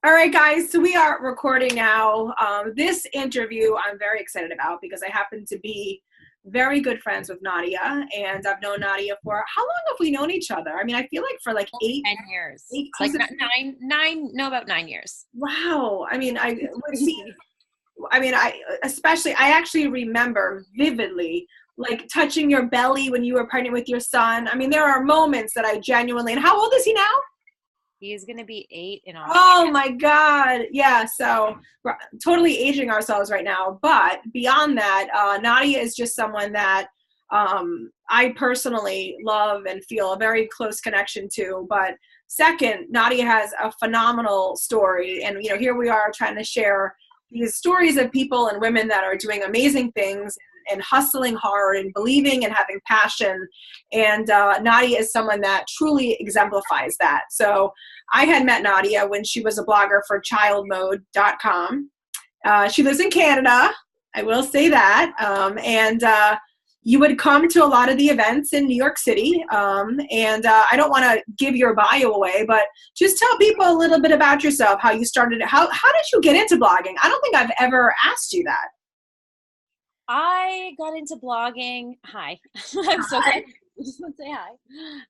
All right, guys, so we are recording now. This interview I'm very excited about because I happen to be very good friends with Nadia, and I've known Nadia for how long have we known each other? I mean, I feel like for like Almost eight, 10 years. eight Like she's a- nine, no, about 9 years. wow. I mean, I It's we've seen. crazy. I mean, I actually remember vividly like touching your belly when you were pregnant with your son. I mean, there are moments that I genuinely. And how old is he now? He's going to be 8 in Oh August. my God. Yeah. So we're totally aging ourselves right now. But beyond that, Nadia is just someone that I personally love and feel a very close connection to. But second, Nadia has a phenomenal story. And, here we are trying to share these stories of people and women that are doing amazing things and hustling hard and believing and having passion. And Nadia is someone that truly exemplifies that. So I had met Nadia when she was a blogger for childmode.com. She lives in Canada. I will say that. And you would come to a lot of the events in New York City. And I don't want to give your bio away, but just tell people a little bit about yourself, how you started. How did you get into blogging? I don't think I've ever asked you that. I got into blogging. Hi. I'm so Hi. glad you just want to say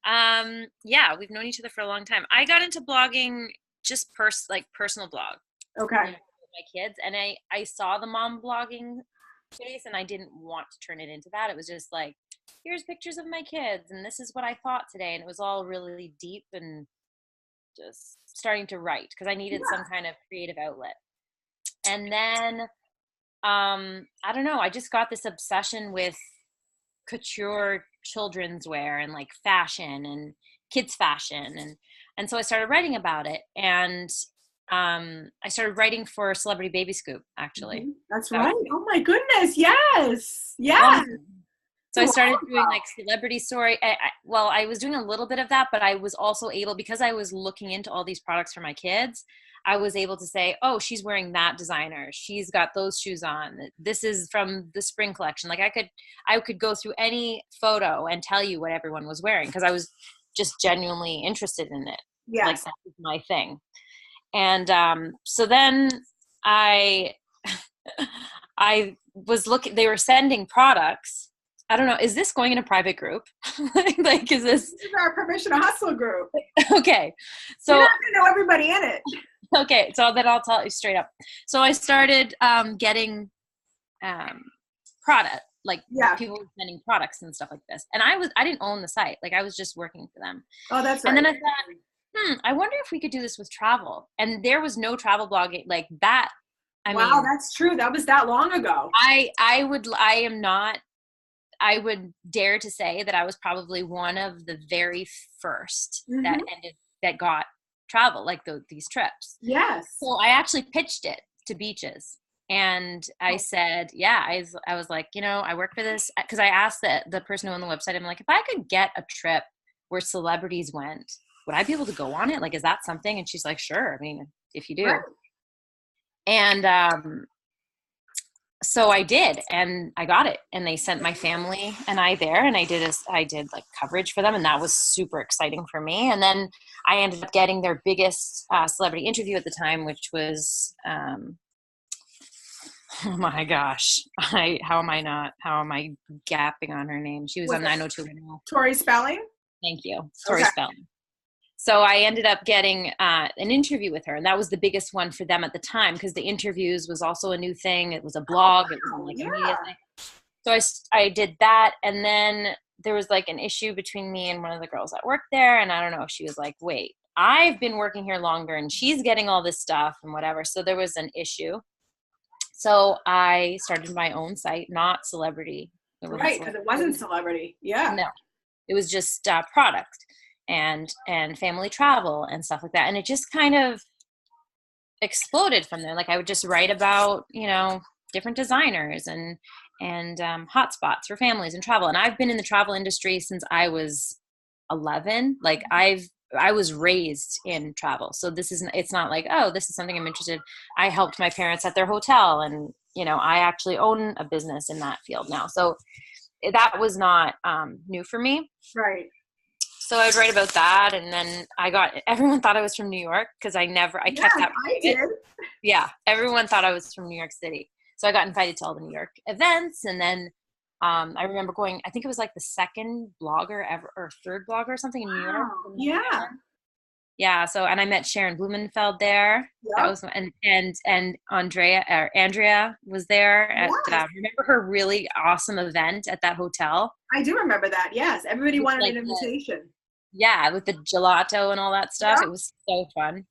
hi. Yeah, we've known each other for a long time. I got into blogging just personal blog Okay. with my kids, and I saw the mom blogging space, and I didn't want to turn it into that. It was just like, here's pictures of my kids, and this is what I thought today, and it was all really deep and just starting to write because I needed some kind of creative outlet. And then I don't know, I just got this obsession with couture children's wear and like fashion and kids fashion, and so I started writing about it, and I started writing for Celebrity Baby Scoop, actually. That's That was right. Oh my goodness. Yes. a long Yes. time. So I It's a started doing while like celebrity story. Well, I was doing a little bit of that, but I was also able, because I was looking into all these products for my kids, I was able to say, oh, she's wearing that designer. She's got those shoes on. This is from the spring collection. Like I could go through any photo and tell you what everyone was wearing because I was just genuinely interested in it. Like yes. that was my thing. And so then I I was looking, they were sending products. I don't know, is this going in a private group? Like, is this This is our permission to hustle group. okay? You're So, not going to know everybody in it. okay, so then I'll tell you straight up. So I started getting um, product, like Yeah. people were sending products and stuff like this. And I didn't own the site, like I was just working for them. Oh, that's And right. then I thought, I wonder if we could do this with travel. And there was no travel blogging like that. I Wow, mean, that's true. That was that long ago. I would dare to say that I was probably one of the very first Hmm. that got travel, like these trips. Yes. So I actually pitched it to beaches. And I said, yeah, I was like, I work for this. Because I asked the person who owned the website, I'm like, if I could get a trip where celebrities went, would I be able to go on it? Like, is that something? And she's like, sure. I mean, if you do. Right. And so I did, and I got it, and they sent my family and I there, and I did like coverage for them, and that was super exciting for me. And then I ended up getting their biggest celebrity interview at the time, which was oh my gosh, how am I gapping on her name? She was Was on it 90210. Tori Spelling? Thank you, Tori Okay. Spelling. So I ended up getting an interview with her, and that was the biggest one for them at the time because the interviews was also a new thing. It was a blog. It was on like a media Yeah. thing. So I did that, and then there was like an issue between me and one of the girls that worked there, and I don't know. She was like, "Wait, I've been working here longer, and she's getting all this stuff and whatever." So there was an issue. So I started my own site, not celebrity. It wasn't Right, because celebrity. it wasn't celebrity. Yeah. No, it was just product and family travel and stuff like that, and it just kind of exploded from there. Like I would just write about different designers and hotspots for families and travel. And I've been in the travel industry since I was 11. Like I was raised in travel, so it's not like, oh, this is something I'm interested. I helped my parents at their hotel, and I actually own a business in that field now, so that was not new for me. Right. So I would write about that, and then everyone thought I was from New York because I kept that I did. Yeah, everyone thought I was from New York City. So I got invited to all the New York events, and then I remember going, I think it was like the second blogger ever, or third blogger or something in New York. Yeah. Yeah. So, and I met Sharon Blumenfeld there. Yep. That was, and Andrea was there at, remember her really awesome event at that hotel? I do remember that. Yes. Everybody wanted an invitation. With the gelato and all that stuff. Yep. It was so fun.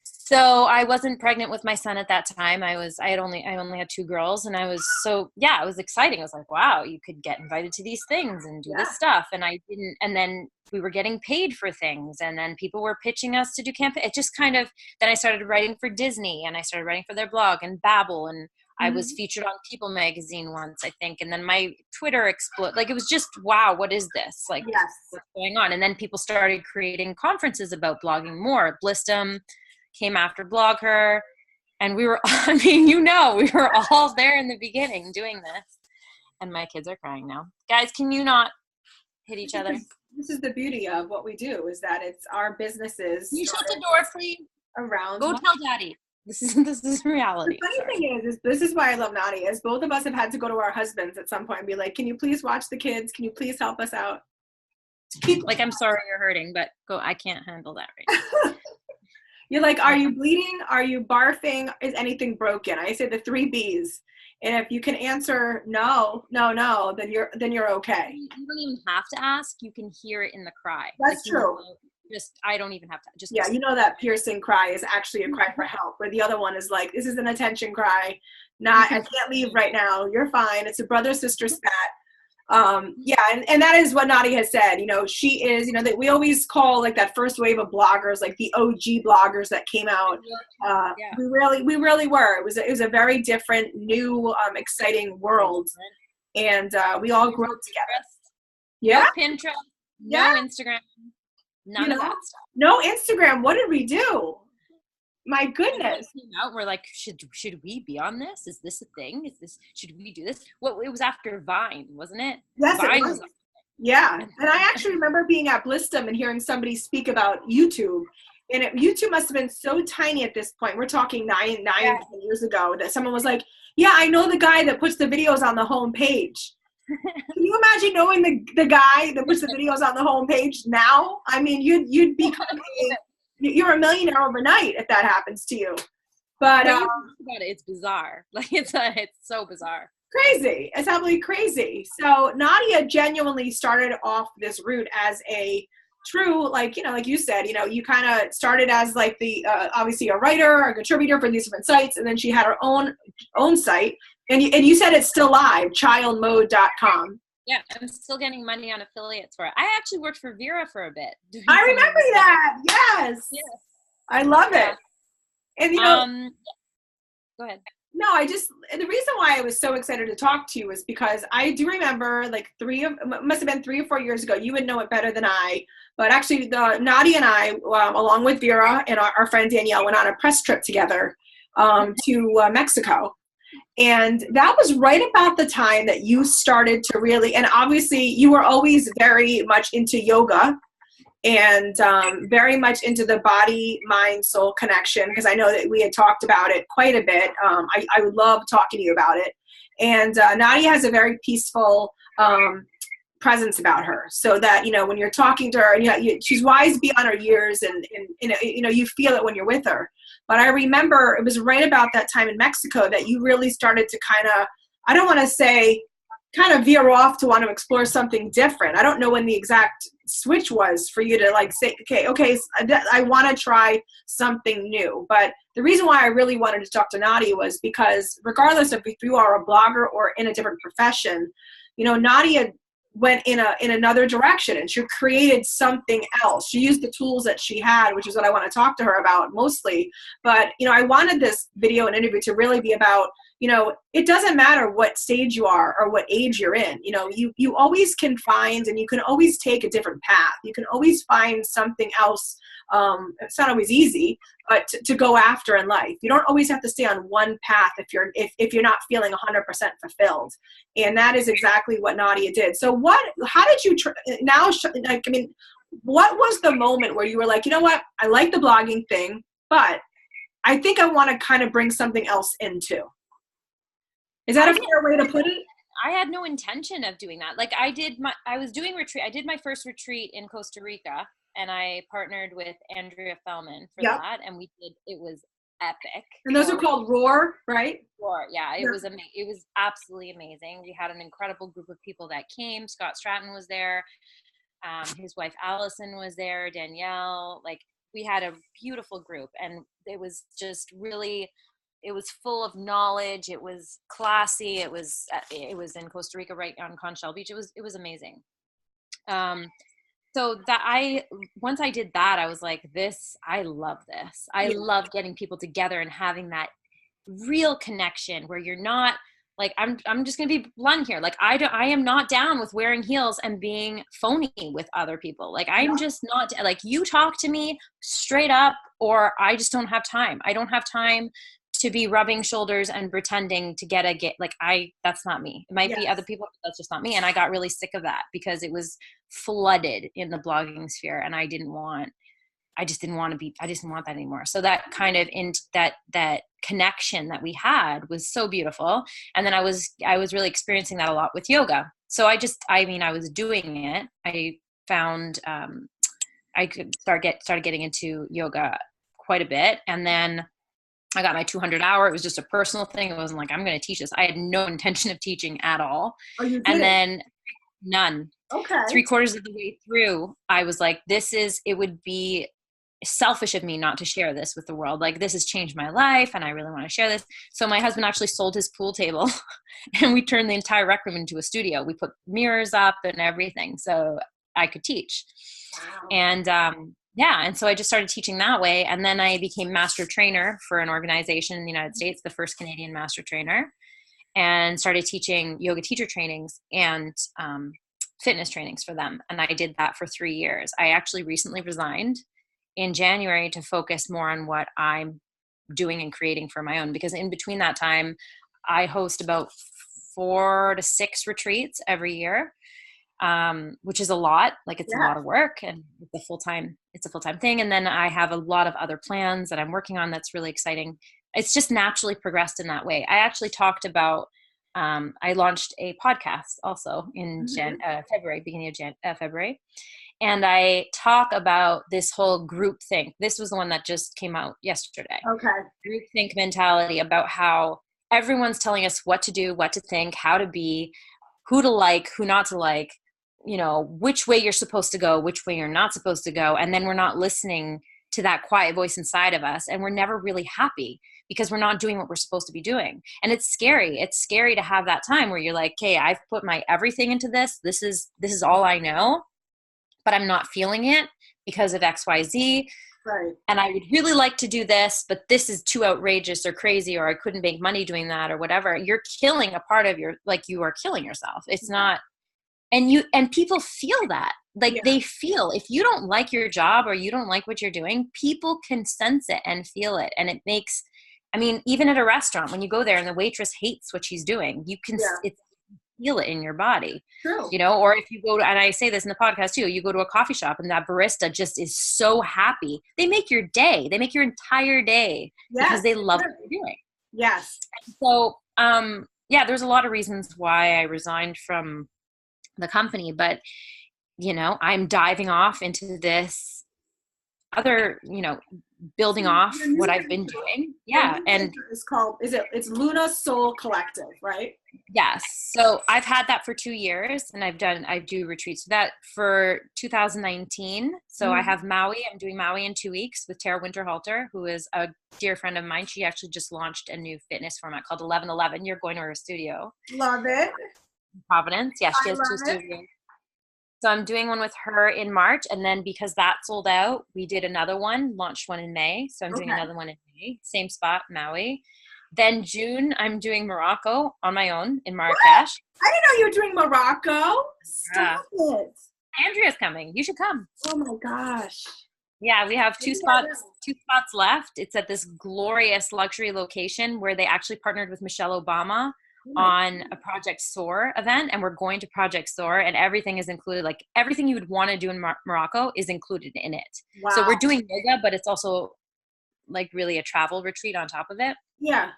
So I wasn't pregnant with my son at that time. I only had 2 girls, and I was it was exciting. I was like, wow, you could get invited to these things and do this stuff. And I didn't, and then we were getting paid for things, and then people were pitching us to do campaign. It just kind of, then I started writing for Disney, and I started writing for their blog and Babbel, and I was featured on People magazine once, I think. And then my Twitter exploded. Like, it was just, wow, what is this? Like, what's going on? And then people started creating conferences about blogging more. Blistum came after Blog Her, and we were, I mean, we were all there in the beginning doing this. And my kids are crying now. Guys, can you not hit each other? This is the beauty of what we do, is that it's our businesses. Can you shut the door, please? Around. Go tell Daddy. This is reality. The funny thing is this is why I love Nadia, is both of us have had to go to our husbands at some point and be like, can you please watch the kids? Can you please help us out? Like, I'm sorry you're hurting, but I can't handle that right now. You're like, are you bleeding? Are you barfing? Is anything broken? I say the 3 B's. And if you can answer no, then you're okay. You don't even have to ask. You can hear it in the cry. That's true. I don't even have to. You know that piercing cry is actually a cry for help, where the other one is like, this is an attention cry. I can't leave right now. You're fine. It's a brother-sister spat. And that is what Nadia has said. She is, that we always call like that first wave of bloggers, like the OG bloggers that came out. We really were. It was a very different, new, exciting world, and we all grew up together. Yeah. No Pinterest. No Instagram. None of that stuff. No Instagram. What did we do? My goodness. We're like, should we be on this? Is this a thing? Should we do this? Well, it was after Vine, wasn't it? Yes, Vine it was. Yeah. And I actually remember being at Blistum and hearing somebody speak about YouTube. And YouTube must have been so tiny at this point. We're talking 10 years ago, that someone was like, yeah, I know the guy that puts the videos on the home page. Can you imagine knowing the guy that puts the videos on the home page now? I mean, you'd become you're a millionaire overnight if that happens to you. But it's bizarre. Like, it's so bizarre. Crazy. It's absolutely crazy. So Nadia genuinely started off this route as a true, like you said, you kind of started as like the obviously a writer, a contributor for these different sites, and then she had her own site, and you said it's still live, childmode.com. Yeah, I'm still getting money on affiliates for it. I actually worked for Vera for a bit. I remember that. Yes. I love it. And go ahead. No, the reason why I was so excited to talk to you is because I do remember like must have been 3 or 4 years ago. You would know it better than I, but actually Nadia and I, along with Vera and our friend Danielle, went on a press trip together to Mexico. And that was right about the time that you started to really, and obviously you were always very much into yoga and very much into the body, mind, soul connection, because I know that we had talked about it quite a bit. I would love talking to you about it. And Nadia has a very peaceful presence about her, so that, when you're talking to her, and she's wise beyond her years, and you feel it when you're with her. But I remember it was right about that time in Mexico that you really started to kind of, I don't want to say kind of veer off to want to explore something different. I don't know when the exact switch was for you to like say, okay, I want to try something new. But the reason why I really wanted to talk to Nadia was because regardless of if you are a blogger or in a different profession, Nadia went in another direction, and she created something else. She used the tools that she had, which is what I want to talk to her about mostly. But, I wanted this video and interview to really be about, it doesn't matter what stage you are or what age you're in. You always can find, and you can always take a different path. You can always find something else It's not always easy, but to go after in life. You don't always have to stay on one path if you're not feeling 100% fulfilled. And that is exactly what Nadia did. So how did you what was the moment where you were like, you know what, I like the blogging thing, but I think I want to kind of bring something else into. Is that a fair way to put it? I had no intention of doing that. Like I did my first retreat in Costa Rica, and I partnered with Andrea Fellman for that. And it was epic. And those are called Roar, right? Roar. Yeah. It was it was absolutely amazing. We had an incredible group of people that came. Scott Stratton was there. His wife, Allison, was there, Danielle, like we had a beautiful group, and it was just really, it was full of knowledge. It was classy. It was in Costa Rica, right on Conchal Beach. It was amazing. So once I did that, I was like, I love this. I love getting people together and having that real connection where you're not like, I'm just going to be blunt here. Like I am not down with wearing heels and being phony with other people. Like I'm just not, like, you talk to me straight up, or I just don't have time. I don't have time to be rubbing shoulders and pretending to that's not me. It might be other people, but that's just not me. And I got really sick of that because it was flooded in the blogging sphere, and I didn't want that anymore. So that kind of that connection that we had was so beautiful. And then I was really experiencing that a lot with yoga. So I was doing it. I found I could started getting into yoga quite a bit. And then I got my 200 hour. It was just a personal thing. It wasn't like, I'm going to teach this. I had no intention of teaching at all. Oh, you did? And then none. Okay. 3/4 of the way through, I was like, it would be selfish of me not to share this with the world. Like, this has changed my life and I really want to share this. So my husband actually sold his pool table and we turned the entire rec room into a studio. We put mirrors up and everything so I could teach. Wow. And and so I just started teaching that way. And then I became master trainer for an organization in the United States, the first Canadian master trainer, and started teaching yoga teacher trainings and fitness trainings for them. And I did that for 3 years. I actually recently resigned in January to focus more on what I'm doing and creating for my own, because in between that time, I host about 4 to 6 retreats every year, which is a lot. Like, it's a lot of work, and it's a full-time thing. And then I have a lot of other plans that I'm working on. That's really exciting. It's just naturally progressed in that way. I actually talked about, I launched a podcast also in February, beginning of February. And I talk about this whole group think. This was the one that just came out yesterday. Okay. Group think mentality, about how everyone's telling us what to do, what to think, how to be, who to like, who not to like, which way you're supposed to go, which way you're not supposed to go. And then we're not listening to that quiet voice inside of us. And we're never really happy because we're not doing what we're supposed to be doing. And it's scary. It's scary to have that time where you're like, okay, I've put my everything into this. This is all I know, but I'm not feeling it because of X, Y, Z. Right. And I would really like to do this, but this is too outrageous or crazy, or I couldn't make money doing that or whatever. You're killing a part of you are killing yourself. It's not, and people feel that. Like, they feel, if you don't like your job or you don't like what you're doing, people can sense it and feel it. And it makes, even at a restaurant, when you go there and the waitress hates what she's doing, you can feel it in your body. True. Or if you go to, and I say this in the podcast too, you go to a coffee shop and that barista just is so happy. They make your day. They make your entire day because they love what they're doing. Yes. So, there's a lot of reasons why I resigned from the company, but I'm diving off into this other, building off what I've been doing. Yeah. And it's Luna Soul Collective, right? Yes. So I've had that for 2 years, and I do retreats for that for 2019. So I have Maui. I'm doing Maui in 2 weeks with Tara Winterhalter, who is a dear friend of mine. She actually just launched a new fitness format called 1111. You're going to her studio. Love it. Providence. Yeah, she has 2 studios. So I'm doing one with her in March. And then because that sold out, we did another one, launched one in May. So I'm doing another one in May, same spot, Maui. Then June, I'm doing Morocco on my own in Marrakesh. What? I didn't know you were doing Morocco. Stop it. Andrea's coming. You should come. Oh my gosh. Yeah, we have What do you got now? two spots left. It's at this glorious luxury location where they actually partnered with Michelle Obama Oh my on a Project SOAR event, and we're going to Project SOAR, and everything is included. Like everything you would want to do in Morocco is included in it. So Wow. we're doing yoga, but it's also like really a travel retreat on top of it. Yeah.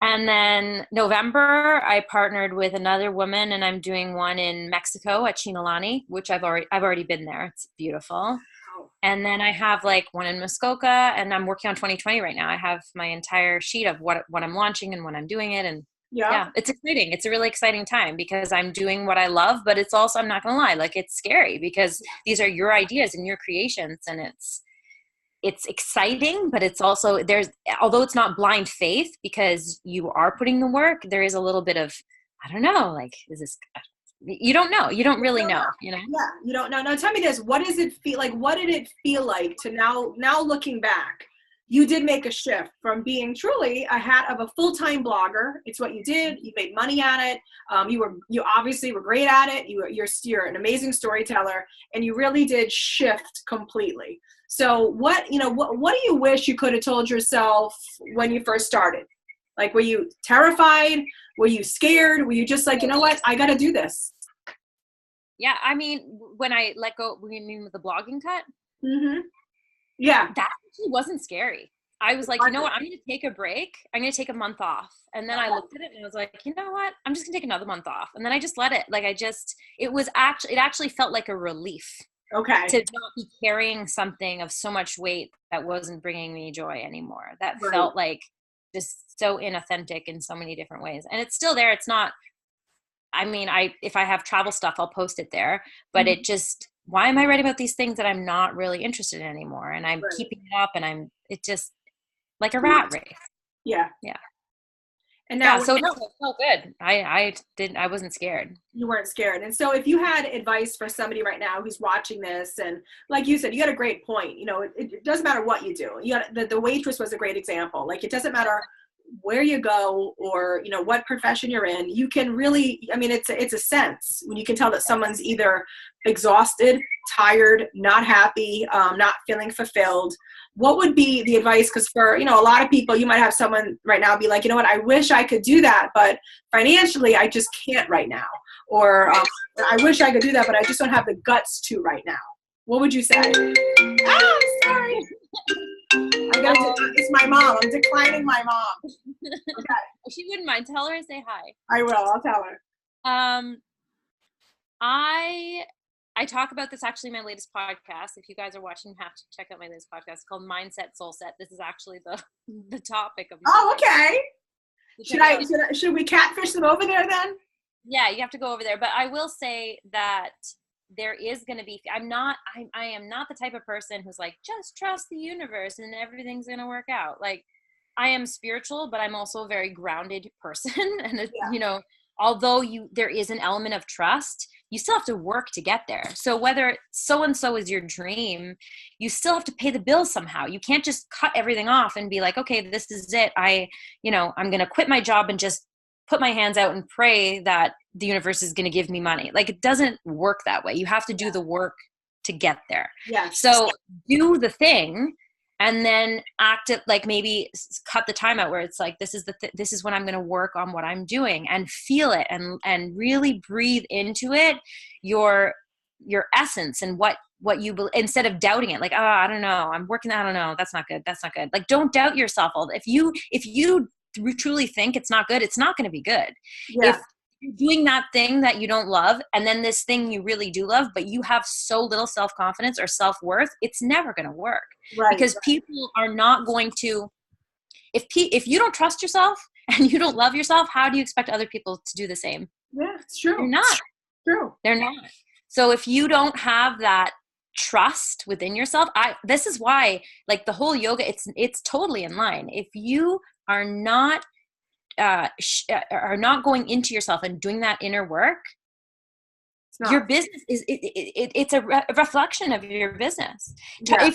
And then November, I partnered with another woman, and I'm doing one in Mexico at Chinalani, which I've already been there. It's beautiful. Oh, And then I have like one in Muskoka, and I'm working on 2020 right now. I have my entire sheet of what I'm launching and when I'm doing it. And yeah. yeah, it's exciting. It's a really exciting time because I'm doing what I love, but it's also, I'm not going to lie, like it's scary because these are your ideas and your creations, and it's exciting, but it's also although it's not blind faith because you are putting the work, there is a little bit of, I don't know, like, is this, you don't know, you don't really know, you know? Yeah, you don't know. Now tell me this, what does it feel like? What did it feel like to now looking back, you did make a shift from being truly a full-time blogger. It's what you did. You made money at it. You obviously were great at it. You're an amazing storyteller, and you really did shift completely. So what do you wish you could have told yourself when you first started? Like, were you terrified? Were you scared? Were you just like, you know what, I got to do this? Yeah, I mean, when I let go, you mean with the blogging cut? Mm-hmm. Yeah. That actually wasn't scary. I was like, you know what, I'm going to take a break. I'm going to take a month off. And then I looked at it and I was like, you know what, I'm just going to take another month off. And then I just let it. Like, it actually felt like a relief. Okay. To not be carrying something of so much weight that wasn't bringing me joy anymore. That Right. felt like just so inauthentic in so many different ways. And it's still there. It's not, I mean, if I have travel stuff, I'll post it there, but Mm-hmm. it just, why am I writing about these things that I'm not really interested in anymore? And I'm Right. keeping it up, and it just like a rat race. Yeah. Yeah. And now, So no, it felt good. I wasn't scared. you weren't scared. And so if you had advice for somebody right now who's watching this, and like you said, you had a great point. It doesn't matter what you do. The waitress was a great example. Like, it doesn't matter where you go or, what profession you're in. You can really, I mean, it's a sense when you can tell that someone's either exhausted, tired, not happy, not feeling fulfilled. What would be the advice? Because for, a lot of people, you might have someone right now be like, you know what, I wish I could do that, but financially, I just can't right now. Or I wish I could do that, but I just don't have the guts to right now. What would you say? Ah, sorry. It's my mom. I'm declining my mom. Okay. She wouldn't mind. Tell her I say hi. I will. I'll tell her. I talk about this actually in my latest podcast. If you guys are watching, you have to check out my latest podcast. It's called Mindset Soul Set. This is actually the topic of. Oh, okay. Should we catfish them over there then? Yeah, you have to go over there. But I will say that there is going to be, I am not the type of person who's like, just trust the universe and everything's going to work out. Like, I am spiritual, but I'm also a very grounded person. And, although there is an element of trust, you still have to work to get there. So whether so-and-so is your dream, you still have to pay the bills somehow. You can't just cut everything off and be like, okay, this is it. I'm going to quit my job and just put my hands out and pray that the universe is going to give me money. Like, it doesn't work that way. You have to do the work to get there. Yeah. So do the thing, and then act it, like, maybe cut the time out where it's like, this is when I'm going to work on what I'm doing, and feel it, and really breathe into it, your essence, and what you believe, instead of doubting it. Like, oh, I don't know, I'm working, I don't know, that's not good. Like, don't doubt yourself. If you truly think it's not good, it's not going to be good. Yeah. If you're doing that thing that you don't love, and then this thing you really do love, but you have so little self-confidence or self-worth, it's never going to work. Right. Because people are not going to, if you don't trust yourself and you don't love yourself, how do you expect other people to do the same? Yeah, it's true. They're not. True. They're not. So if you don't have that trust within yourself, this is why, like, the whole yoga, it's totally in line. If you are not going into yourself and doing that inner work, your business it's a reflection of your business. Yeah.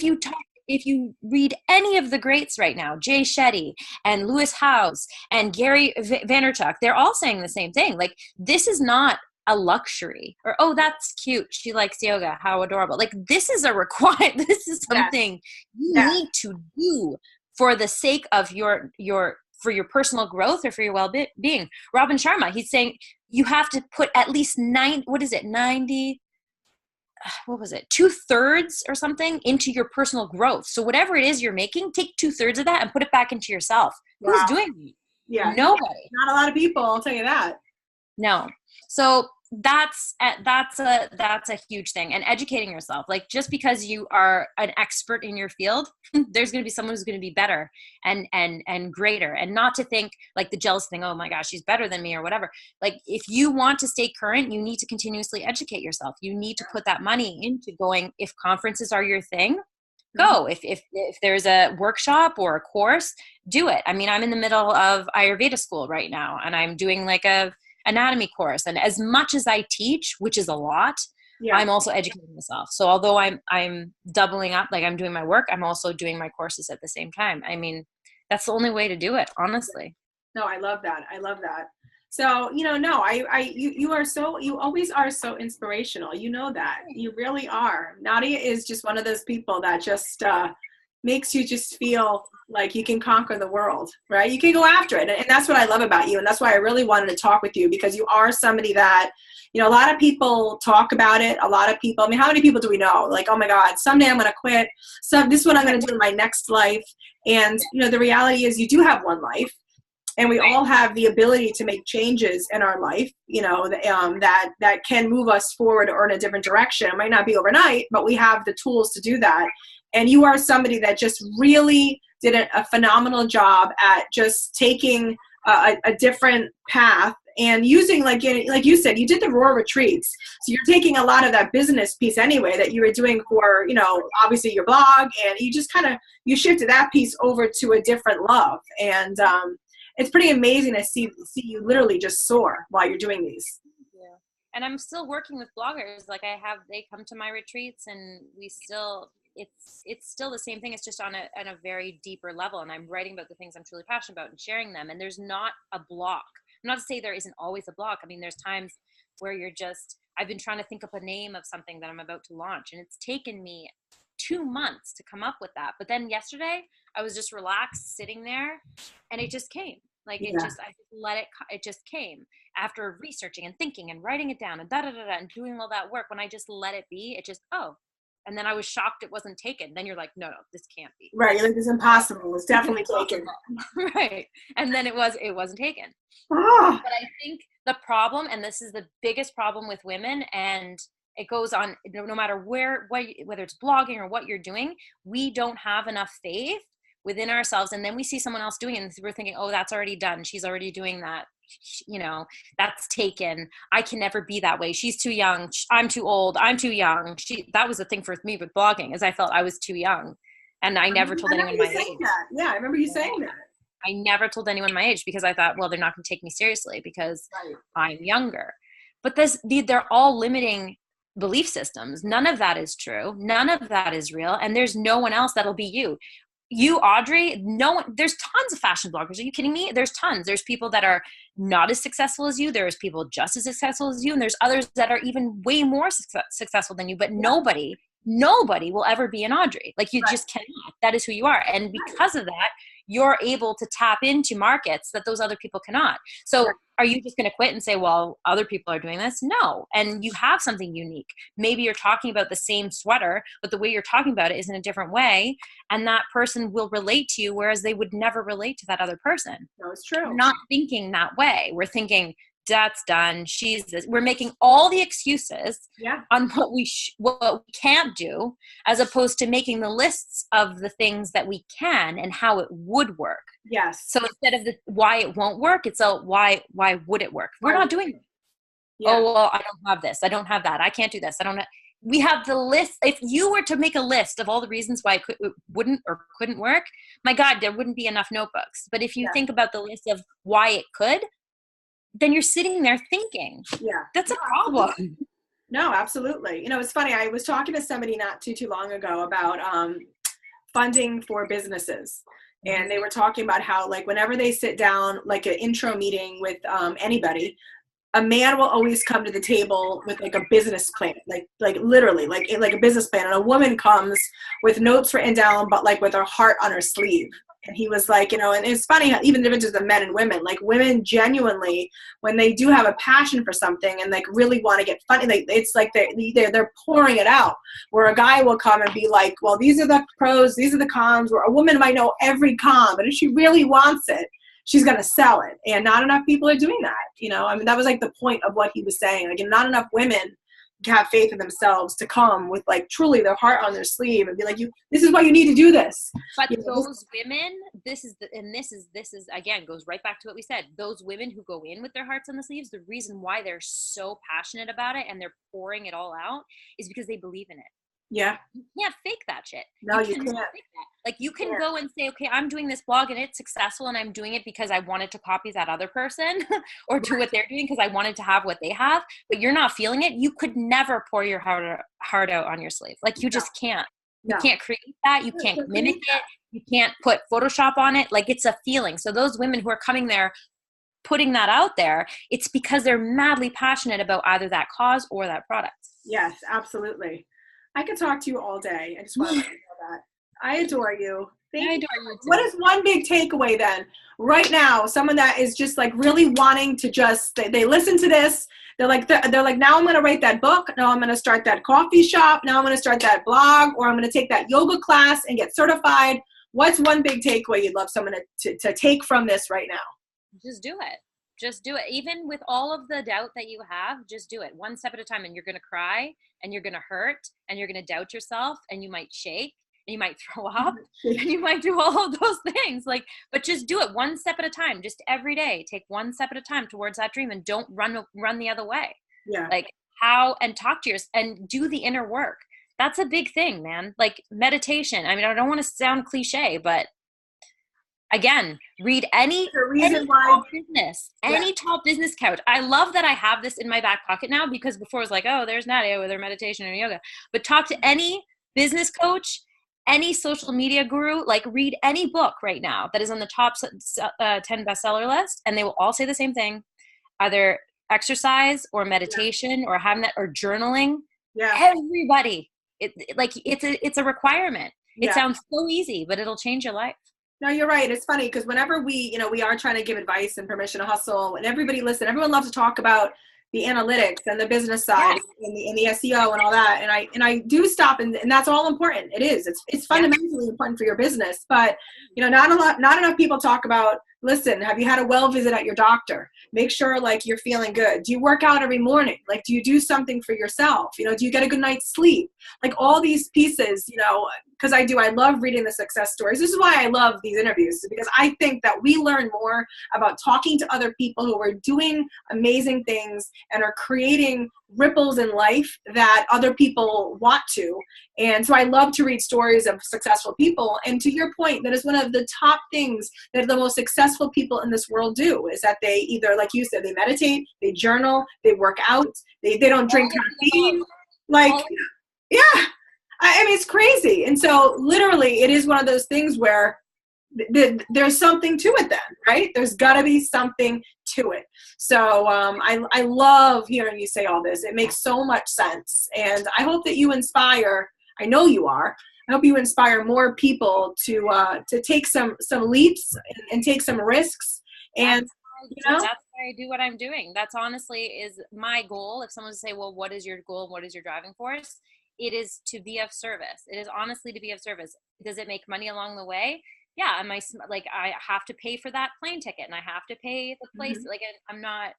If you read any of the greats right now, Jay Shetty and Lewis Howes and Gary Vaynerchuk, they're all saying the same thing. Like, this is not a luxury, or, oh, that's cute, she likes yoga, how adorable. Like, this is a requirement. This is Yes. something you Yes. need to do for the sake of your for your personal growth or for your well-being. Robin Sharma, he's saying you have to put at least 90, what was it, 2/3 or something into your personal growth. So whatever it is you're making, take 2/3 of that and put it back into yourself. Wow. Who's doing it? Yeah. Nobody. Not a lot of people, I'll tell you that. No. So that's a huge thing. And educating yourself, like, just because you are an expert in your field, there's going to be someone who's going to be better and greater. And not to think like the jealous thing, oh my gosh, she's better than me or whatever. Like, if you want to stay current, you need to continuously educate yourself. You need to put that money into going. If conferences are your thing, go. If there's a workshop or a course, do it. I mean, I'm in the middle of Ayurveda school right now, and I'm doing like a anatomy course. And as much as I teach, which is a lot, Yeah. I'm also educating myself. So although I'm doubling up, like I'm doing my work, I'm also doing my courses at the same time. I mean, that's the only way to do it, honestly. No, I love that. I love that. So, you always are so inspirational. You know that. You really are. Nadia is just one of those people that just makes you just feel like you can conquer the world, right? You can go after it. And that's what I love about you. And that's why I really wanted to talk with you, because you are somebody that, a lot of people talk about it. A lot of people, I mean, how many people do we know? Like, oh my God, someday I'm going to quit. So this is what I'm going to do in my next life. And, the reality is you do have one life. And we all have the ability to make changes in our life, that can move us forward or in a different direction. It might not be overnight, but we have the tools to do that. And you are somebody that just really did a phenomenal job at just taking a different path and using, like you said, you did the Roar retreats. So you're taking a lot of that business piece anyway that you were doing for, obviously your blog, and you just you shifted that piece over to a different love. And, it's pretty amazing to see you literally just soar while you're doing these. Yeah. And I'm still working with bloggers. Like, they come to my retreats, and it's still the same thing. It's just on a very deeper level. And I'm writing about the things I'm truly passionate about and sharing them. And there's not a block. I'm not to say there isn't always a block. I mean, there's times where I've been trying to think up a name of something that I'm about to launch, and it's taken me 2 months to come up with that. But then yesterday I was just relaxed sitting there, and it just came. Like, I just let it just came after researching and thinking and writing it down and and doing all that work. When I just let it be, it just, and then I was shocked it wasn't taken. Then you're like, no, this can't be. Right. You're like, this is impossible. It's definitely taken. Right. And then it wasn't taken. But I think the problem, and this is the biggest problem with women, and it goes on no matter whether it's blogging or what you're doing, we don't have enough faith within ourselves. And then we see someone else doing it, and we're thinking, oh, that's already done. She's already doing that. That's taken. I can never be that way. She's too young. I'm too old. I'm too young. That was the thing for me with blogging, is I felt I was too young. And I never told anyone my age. Yeah, I remember you saying that. I never told anyone my age, because I thought, well, they're not going to take me seriously because I'm younger. But they're all limiting belief systems. None of that is true. None of that is real. And there's no one else that'll be you. You, Audrey, there's tons of fashion bloggers. Are you kidding me? There's tons. There's people that are not as successful as you. There's people just as successful as you. And there's others that are even way more successful than you. But nobody will ever be an Audrey. Like, you just cannot. That is who you are. And because of that, you're able to tap into markets that those other people cannot. So are you just going to quit and say, well, other people are doing this? No. And you have something unique. Maybe you're talking about the same sweater, but the way you're talking about it is in a different way. And that person will relate to you, whereas they would never relate to that other person. No, it's true. We're not thinking that way. We're thinking, that's done. She's this. We're making all the excuses on what we can't do, as opposed to making the lists of the things that we can and how it would work. Yes. So instead of the why it won't work, it's a why would it work? We're not doing it. Yeah. Oh, well, I don't have this. I don't have that. I can't do this. We have the list. If you were to make a list of all the reasons why it wouldn't or couldn't work, my God, there wouldn't be enough notebooks. But if you think about the list of why it could, then you're sitting there thinking, that's a problem. No, absolutely. It's funny. I was talking to somebody not too long ago about funding for businesses. And they were talking about how, like, whenever they sit down, like an intro meeting with anybody, a man will always come to the table with like a business plan, like literally like a business plan, and a woman comes with notes written down, but like with her heart on her sleeve. And he was like, and it's funny how even the differences of men and women, like women genuinely, when they do have a passion for something and like really want to get funny, like it's like they're pouring it out. Where a guy will come and be like, well, these are the pros, these are the cons. Where a woman might know every con, but if she really wants it, she's going to sell it. And not enough people are doing that. I mean, that was like the point of what he was saying. Like, not enough women have faith in themselves to come with like truly their heart on their sleeve and be like, this is why you need to do this. But those women, this is again, goes right back to what we said. Those women who go in with their hearts on the sleeves, the reason why they're so passionate about it and they're pouring it all out is because they believe in it. Yeah. You can't fake that shit. No, you can't. Fake that. Like you can go and say, okay, I'm doing this blog and it's successful and I'm doing it because I wanted to copy that other person or do what they're doing because I wanted to have what they have, but you're not feeling it. You could never pour your heart out on your sleeve. Like you just can't. You can't create that. You can't mimic it. You can't put Photoshop on it. Like it's a feeling. So those women who are coming there, putting that out there, it's because they're madly passionate about either that cause or that product. Yes, absolutely. I could talk to you all day. I just want to let you know that. I adore you. Thank you. I adore you too. What is one big takeaway then? Right now, someone that is just like really wanting to just, they listen to this. They're like, now I'm going to write that book. Now I'm going to start that coffee shop. Now I'm going to start that blog, or I'm going to take that yoga class and get certified. What's one big takeaway you'd love someone to take from this right now? Just do it. Just do it. Even with all of the doubt that you have, just do it one step at a time. And you're going to cry and you're going to hurt and you're going to doubt yourself and you might shake and you might throw up and you might do all of those things. But just do it one step at a time. Just every day, take one step at a time towards that dream and don't run the other way. Yeah. And talk to yourself and do the inner work. That's a big thing, man. Like meditation. I mean, I don't want to sound cliche, but again, read any top business couch. I love that I have this in my back pocket now because before it was like, oh, there's Nadia with her meditation and yoga. But talk to any business coach, any social media guru, like read any book right now that is on the top 10 bestseller list, and they will all say the same thing, either exercise or meditation or having that or journaling. Yeah. Everybody, it's a requirement. It sounds so easy, but it'll change your life. No, you're right. It's funny because whenever we are trying to give advice and permission to hustle, and everyone loves to talk about the analytics and the business side and the SEO and all that. And I do stop, and that's all important. It is. It's fundamentally important for your business. But not enough people talk about, listen, have you had a well visit at your doctor? Make sure like you're feeling good. Do you work out every morning? Like, do you do something for yourself? Do you get a good night's sleep? Like all these pieces, because I love reading the success stories. This is why I love these interviews, because I think that we learn more about talking to other people who are doing amazing things and are creating ripples in life that other people want to. And so I love to read stories of successful people. And to your point, that is one of the top things that the most successful people in this world do, is that they either, like you said, they meditate, they journal, they work out, they don't drink caffeine. I mean, it's crazy. And so literally it is one of those things where there's something to it then, right? There's got to be something to it. So I love hearing you say all this. It makes so much sense. And I hope that you inspire, I know you are, I hope you inspire more people to take some leaps and take some risks. And that's why I do what I'm doing. That's honestly is my goal. If someone say, well, what is your goal? What is your driving force? It is to be of service. It is honestly to be of service. Does it make money along the way? Yeah. I have to pay for that plane ticket and I have to pay the place. Mm-hmm. Like I'm not,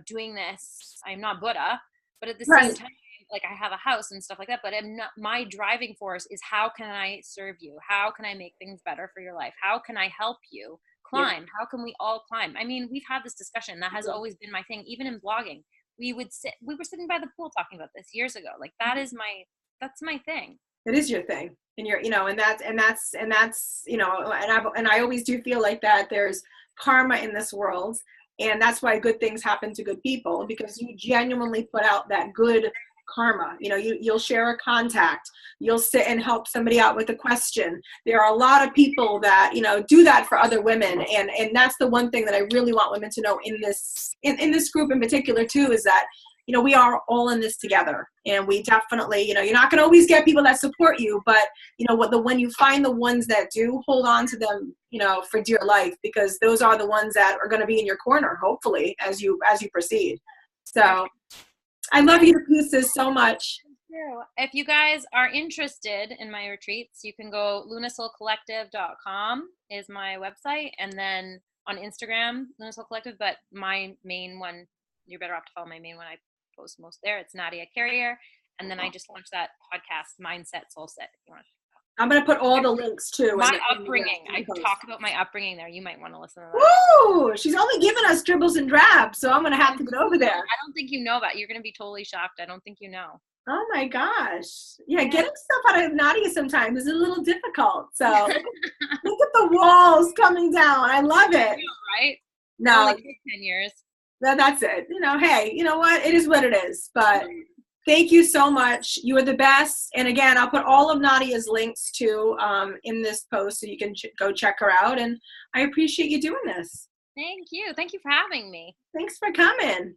doing this. I'm not Buddha, but at the same time, like I have a house and stuff like that, but my driving force is how can I serve you? How can I make things better for your life? How can I help you climb? Yeah. How can we all climb? I mean, we've had this discussion. That has always been my thing. Even in blogging, we were sitting by the pool talking about this years ago. Like that's my thing. It is your thing. And you're, and that's, and I always do feel like that there's karma in this world. And that's why good things happen to good people, because you genuinely put out that good karma. You know, you'll share a contact, you'll sit and help somebody out with a question. There are a lot of people that, you know, do that for other women. And that's the one thing that I really want women to know in this group in particular too, is that, you know, we are all in this together, and we definitely, you know, you're not going to always get people that support you, but you know what, when you find the ones that do, hold on to them, you know, for dear life, because those are the ones that are going to be in your corner, hopefully, as you proceed. So I love you to pieces so much. If you guys are interested in my retreats, you can go lunasoulcollective.com is my website, and then on Instagram, Lunasoul Collective, but my main one, you're better off to follow my main one. I post most there. It's Nadia Carriere. And then I just launched that podcast, Mindset Soul Set, if you want to. I'm going to put all the links too. My upbringing. I talk about my upbringing there. You might want to listen to that. Woo! She's only given us dribbles and drabs, so I'm going to have to get over there. I don't think you know that. You're going to be totally shocked. I don't think you know. Oh my gosh. Yeah, getting stuff out of Nadia sometimes is a little difficult. So look at the walls coming down. I love it. Right? No. Only 10 years. That's it. You know, hey, you know what? It is what it is. But thank you so much. You are the best. And again, I'll put all of Nadia's links too in this post, so you can go check her out. And I appreciate you doing this. Thank you. Thank you for having me. Thanks for coming.